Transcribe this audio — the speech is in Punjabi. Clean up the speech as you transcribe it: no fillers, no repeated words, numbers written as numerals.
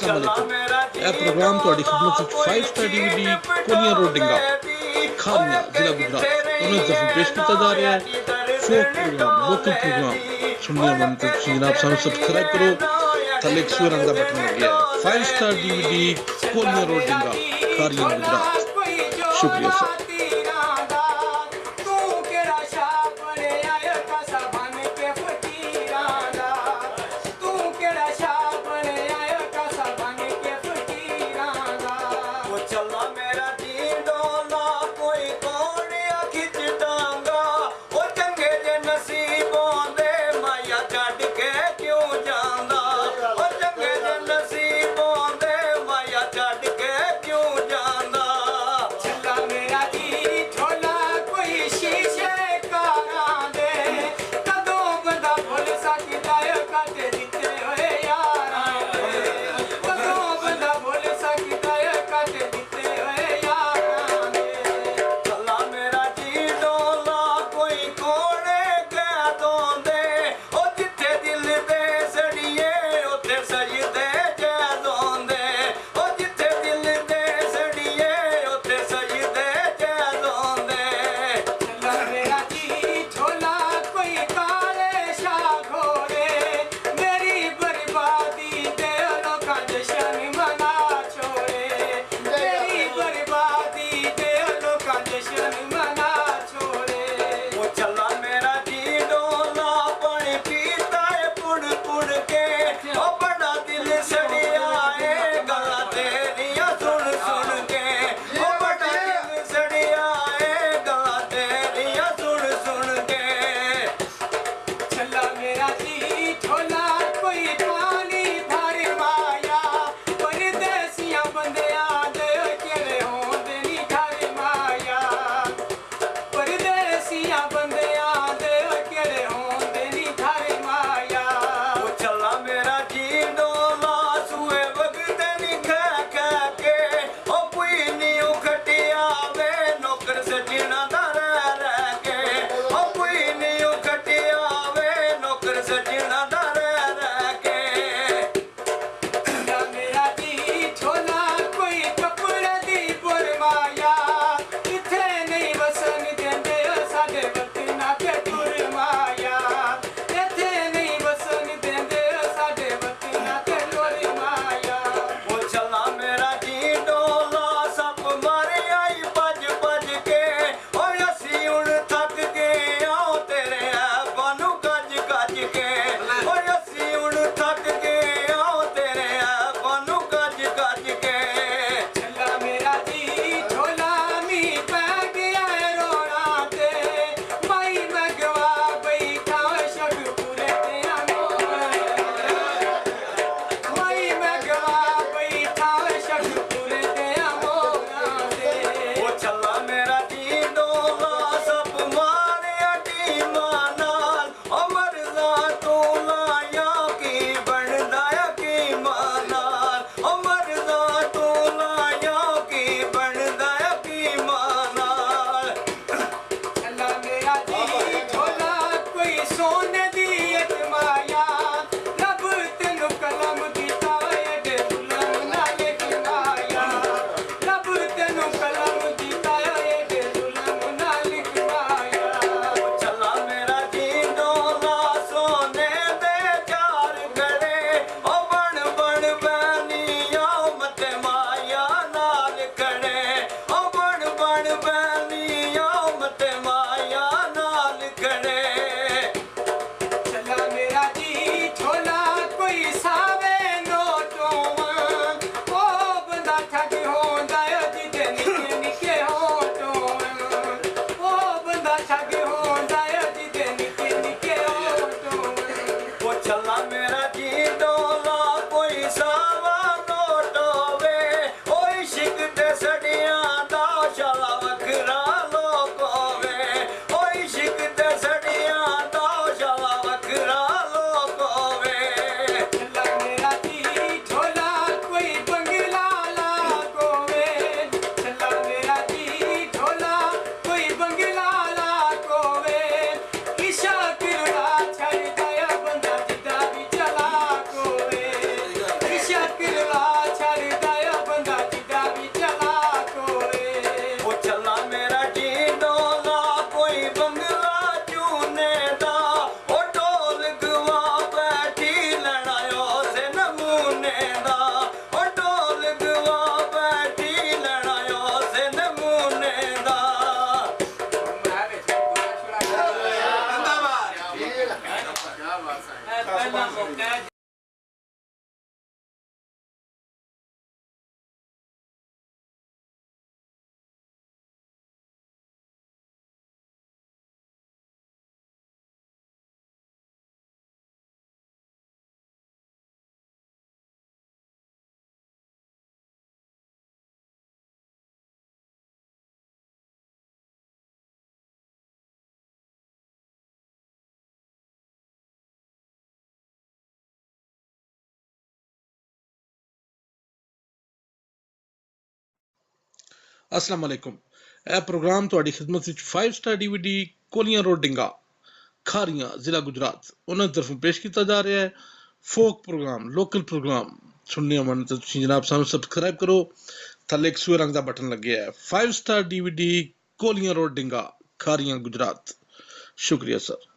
अस्सलामुअलैकुम। यह प्रोग्राम ਤੁਹਾਡੀ ਖidmat ਵਿੱਚ 5 ਸਟਾਰ DVD ਕੋਨੀਆ ਰੋਡ ਡਿੰਗਾ ਖਾਨੀਆ ਜ਼ਿਲ੍ਹਾ ਗੁਜਰਾਤ ਉਹਨਾਂ ਤਰਫੋਂ ਪੇਸ਼ ਕੀਤਾ ਜਾ ਰਿਹਾ ਹੈ ਫੋਕ ਪ੍ਰੋਗਰਾਮ ਲੋਕਲ ਪ੍ਰੋਗਰਾਮ ਸੁਣਨਾ ਮਨ ਤੇ ਤੁਸੀਂ ਜਨਾਬ ਸਾਨੂੰ ਸਬਸਕ੍ਰਾਈਬ ਕਰੋ ਥੱਲੇ ਇੱਕ ਸੂਰ ਰੰਗ ਦਾ ਬਟਨ ਲੱਗਿਆ ਹੈ 5 star DVD quinoa road ਡਿੰਗਾ ਖਾਨੀਆ Gujarat ਸ਼ੁਕਰੀਆ ਸਰ अस्सलाम वालेकुम। यह प्रोग्राम ਤੁਹਾਡੀ ਖidmat ਵਿੱਚ 5 ਸਟਾਰ DVD ਕੋਲੀਆਂ ਰੋਡ ਡਿੰਗਾ ਖਾਰੀਆਂ ਜ਼ਿਲ੍ਹਾ ਗੁਜਰਾਤ ਉਹਨਾਂ ਦੀ ਤਰਫੋਂ ਪੇਸ਼ ਕੀਤਾ ਜਾ ਰਿਹਾ ਹੈ। ਫੋਕ ਪ੍ਰੋਗਰਾਮ, ਲੋਕਲ ਪ੍ਰੋਗਰਾਮ ਸੁਣਨੇ ਮਨ ਤਾਂ ਤੁਸੀਂ ਜਨਾਬ ਸਾਨੂੰ ਸਬਸਕ੍ਰਾਈਬ ਕਰੋ। ਥੱਲੇ ਇੱਕ ਸੂਏ ਰੰਗ ਦਾ ਬਟਨ ਲੱਗਿਆ ਹੈ। 5 ਸਟਾਰ DVD ਕੋਲੀਆਂ ਰੋਡ ਡਿੰਗਾ ਖਾਰੀਆਂ ਗੁਜਰਾਤ। शुक्रिया सर।